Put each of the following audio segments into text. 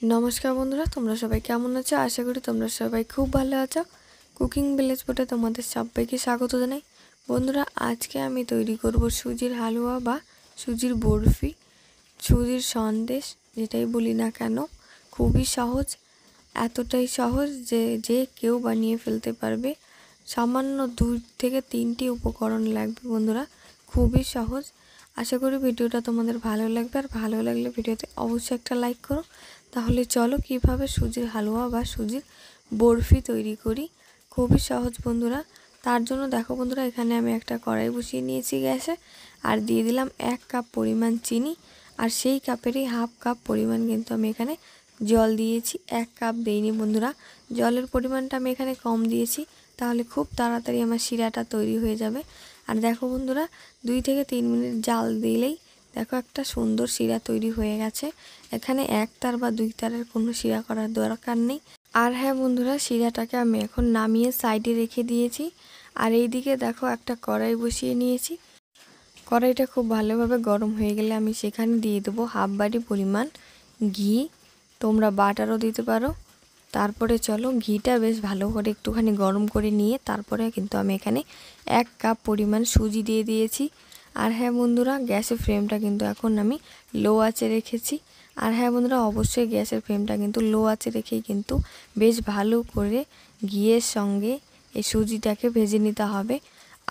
নমস্কার বন্ধুরা, তোমরা সবাই কেমন আছো? আশা করি তোমরা সবাই খুব ভালো আছো। কুকিং ভিলেজ ফুডে তোমাদের সবাইকে স্বাগত জানাই। বন্ধুরা, আজকে আমি তৈরি করব সুজির হালুয়া বা সুজির বরফি, সুজির সন্দেশ যেটাই বলি না কেন। খুবই সহজ, এতটাই সহজ যে যে কেউ বানিয়ে ফেলতে পারবে। সামান্য 2 থেকে 3টি উপকরণ লাগবে বন্ধুরা, খুবই সহজ। আশা করি ভিডিওটা তোমাদের ভালো লাগবে, আর ভালো লাগলে ভিডিওতে অবশ্যই একটা লাইক করো। তাহলে চলো কিভাবে সুজির হালুয়া বা সুজির বরফি তৈরি করি। খুবই সহজ বন্ধুরা। তার জন্য দেখো বন্ধুরা, এখানে আমি একটা কড়াই বসিয়ে নিয়েছি গ্যাসে, আর দিয়ে দিলাম 1 কাপ পরিমাণ চিনি, আর সেই কাপেরই হাফ কাপ পরিমাণ কিন্তু আমি এখানে জল দিয়েছি। 1 কাপ দেইনি বন্ধুরা, জলের পরিমাণটা আমি এখানে কম দিয়েছি, তাহলে খুব তাড়াতাড়ি আমার শিরাটা তৈরি হয়ে যাবে। আর দেখো বন্ধুরা, 2 থেকে 3 মিনিট জাল দিলেই দেখো একটা সুন্দর শিরা তৈরি হয়ে গেছে। এখানে 1 তার বা 2 তারের কোনো শিরা করার দরকার নেই। আর হ্যাঁ বন্ধুরা, শিরাটাকে আমি এখন নামিয়ে সাইডে রেখে দিয়েছি। আর এইদিকে দেখো একটা কড়াই বসিয়ে নিয়েছি। কড়াইটা খুব ভালোভাবে গরম হয়ে গেলে আমি সেখানে দিয়ে দেবো হাফ বাটি পরিমাণ ঘি। তোমরা বাটারও দিতে পারো। তারপরে চলো ঘিটা বেশ ভালো করে একটুখানি গরম করে নিয়ে তারপরে কিন্তু আমি এখানে 1 কাপ পরিমাণ সুজি দিয়ে দিয়েছি। আর হ্যাঁ বন্ধুরা, গ্যাসের ফ্লেমটা কিন্তু এখন আমি লো আঁচে রেখেছি। আর হ্যাঁ বন্ধুরা, অবশ্যই গ্যাসের ফ্লেমটা কিন্তু লো আঁচে রেখেই কিন্তু বেশ ভালো করে ঘিয়ের সঙ্গে এই সুজিটাকে ভেজে নিতে হবে।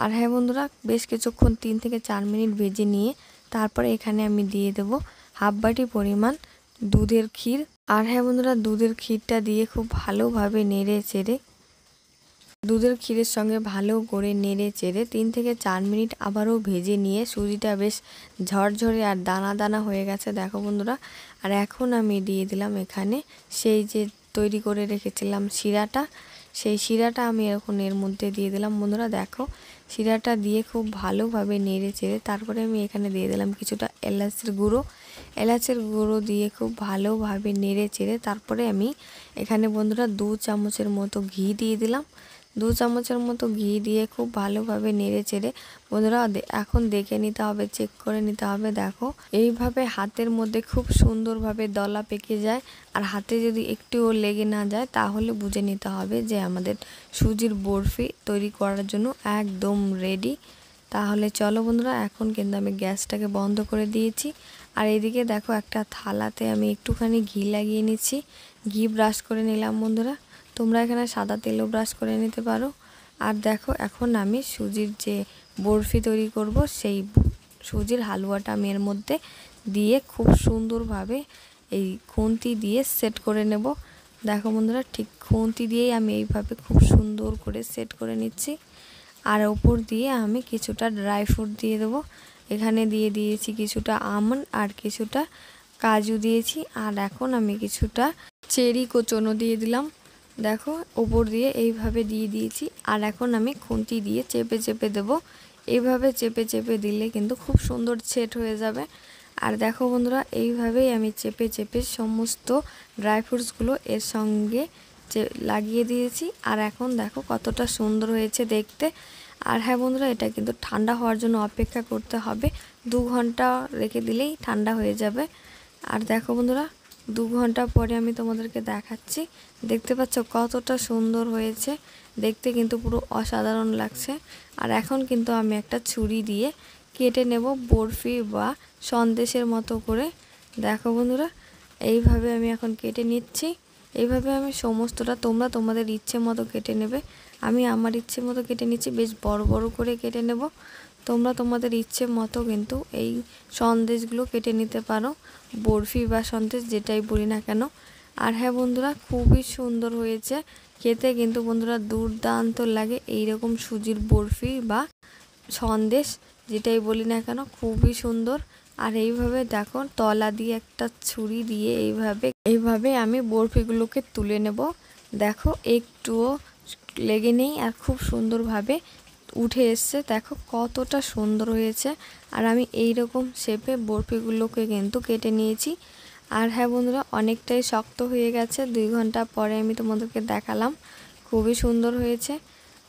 আর হ্যাঁ বন্ধুরা, বেশ কিছুক্ষণ 3 থেকে 4 মিনিট ভেজে নিয়ে তারপরে এখানে আমি দিয়ে দেব হাফ বাটি পরিমাণ দুধের ক্ষীর। আর হ্যাঁ বন্ধুরা, দুধের ক্ষীরটা দিয়ে খুব ভালোভাবে নেড়ে চেড়ে দুধের ক্ষীরের সঙ্গে ভালো করে নেড়ে চেড়ে 3 থেকে 4 মিনিট আবারও ভেজে নিয়ে সুজিটা বেশ ঝরঝরে আর দানা দানা হয়ে গেছে দেখো বন্ধুরা। আর এখন আমি দিয়ে দিলাম এখানে সেই যে তৈরি করে রেখেছিলাম শিরাটা, সেই শিরাটা আমি এখন এর মধ্যে দিয়ে দিলাম বন্ধুরা। দেখো শিরাটা দিয়ে খুব ভালোভাবে নেড়ে চেড়ে তারপরে আমি এখানে দিয়ে দিলাম কিছুটা এলাচের গুঁড়ো দিয়ে খুব ভালোভাবে নেড়ে চেড়ে তারপরে আমি এখানে বন্ধুরা 2 চামচের মতো ঘি দিয়ে দিলাম। 2 চামচের মতো ঘি দিয়ে খুব ভালোভাবে নেড়ে চেড়ে বন্ধুরা এখন দেখে নিতে হবে, চেক করে নিতে হবে। দেখো এইভাবে হাতের মধ্যে খুব সুন্দরভাবে দলা পেকে যায়, আর হাতে যদি একটুও লেগে না যায় তাহলে বুঝে নিতে হবে যে আমাদের সুজির বরফি তৈরি করার জন্য একদম রেডি। তাহলে চলো বন্ধুরা, এখন কিন্তু আমি গ্যাসটাকে বন্ধ করে দিয়েছি। আর এদিকে দেখো একটা থালাতে আমি একটুখানি ঘি লাগিয়ে নিচ্ছি, ঘি ব্রাশ করে নিলাম বন্ধুরা। তোমরা এখানে সাদা তেলও ব্রাশ করে নিতে পারো। আর দেখো এখন আমি সুজির যে বরফি তৈরি করব সেই সুজির হালুয়াটা আমি এর মধ্যে দিয়ে খুব সুন্দরভাবে এই খুন্তি দিয়ে সেট করে নেব। দেখো বন্ধুরা, ঠিক খুন্তি দিয়েই আমি এইভাবে খুব সুন্দর করে সেট করে নিচ্ছি। আর ওপর দিয়ে আমি কিছুটা ড্রাই ফ্রুট দিয়ে দেবো। এখানে দিয়ে দিয়েছি কিছুটা আমন্ড আর কিছুটা কাজু দিয়েছি, আর এখন আমি কিছুটা চেরি কোচনো দিয়ে দিলাম। দেখো ওপর দিয়ে এইভাবে দিয়ে দিয়েছি। আর এখন আমি খুন্তি দিয়ে চেপে চেপে দেবো। এইভাবে চেপে চেপে দিলে কিন্তু খুব সুন্দর সেট হয়ে যাবে। আর দেখো বন্ধুরা, এইভাবেই আমি চেপে চেপে সমস্ত ড্রাই ফ্রুটসগুলো এর সঙ্গে লাগিয়ে দিয়েছি। আর এখন দেখো কতটা সুন্দর হয়েছে দেখতে। আর হ্যাঁ বন্ধুরা, এটা কিন্তু ঠান্ডা হওয়ার জন্য অপেক্ষা করতে হবে। 2 ঘন্টা রেখে দিলেই ঠান্ডা হয়ে যাবে। আর দেখো বন্ধুরা, 2 ঘন্টা পরে আমি তোমাদেরকে দেখাচ্ছি। দেখতে পাচ্ছ কতটা সুন্দর হয়েছে দেখতে, কিন্তু পুরো অসাধারণ লাগছে। আর এখন কিন্তু আমি একটা ছুরি দিয়ে কেটে নেব বরফি বা সন্দেশের মতো করে। দেখো বন্ধুরা, এইভাবে আমি এখন কেটে নিচ্ছি। এইভাবে আমি সমস্তটা, তোমরা তোমাদের ইচ্ছে মতো কেটে নেবে। আমি আমার ইচ্ছে মতো কেটে নিচ্ছি, বেশ বড় বড় করে কেটে নেব। তোমরা তোমাদের ইচ্ছে মতো কিন্তু এই সন্দেশগুলো কেটে নিতে পারো, বরফি বা সন্দেশ যেটাই বলি না কেন। আর হ্যাঁ বন্ধুরা, খুবই সুন্দর হয়েছে খেতে, কিন্তু বন্ধুরা দুর্দান্ত লাগে এইরকম সুজির বরফি বা সন্দেশ যেটাই বলি না কেন, খুবই সুন্দর। আর এইভাবে দেখো তলা দিয়ে একটা ছুরি দিয়ে এইভাবে আমি বরফিগুলোকে তুলে নেব। দেখো একটুও লেগে নেই, আর খুব সুন্দরভাবে উঠে এসছে। দেখো কতটা সুন্দর হয়েছে। আর আমি এই রকম শেপে বরফিগুলোকে কিন্তু কেটে নিয়েছি। আর হ্যাঁ বন্ধুরা, অনেকটাই শক্ত হয়ে গেছে। 2 ঘন্টা পরে আমি তোমাদেরকে দেখালাম, খুবই সুন্দর হয়েছে।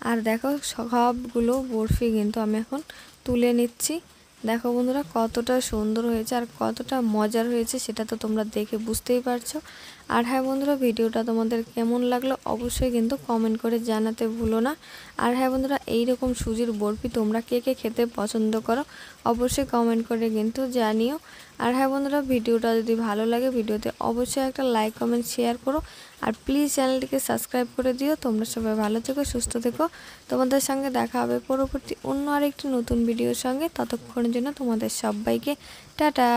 আর দেখো সবগুলো বরফি কিন্তু আমি এখন তুলে নিচ্ছি। দেখো বন্ধুরা কতটা সুন্দর হয়েছে আর কতটা মজার হয়েছে সেটা তো তোমরা দেখে বুঝতেই পারছো। আর হ্যাঁ বন্ধুরা, ভিডিওটা তোমাদের কেমন লাগলো অবশ্যই কিন্তু কমেন্ট করে জানাতে ভুলো না। আর হ্যাঁ বন্ধুরা, এইরকম সুজির বরফি তোমরা কে কে খেতে পছন্দ করো অবশ্যই কমেন্ট করে কিন্তু জানিও। আর হ্যাঁ বন্ধুরা, ভিডিওটা যদি ভালো লাগে ভিডিওতে অবশ্যই একটা লাইক কমেন্ট শেয়ার করো। আর প্লিজ চ্যানেলটিকে সাবস্ক্রাইব করে দিও। তোমরা সবাই ভালো থেকো, সুস্থ থেকো। তোমাদের সঙ্গে দেখা হবে পরবর্তী অন্য আরেকটি নতুন ভিডিওর সঙ্গে। ততক্ষণের জন্য তোমাদের সবাইকে টাটা।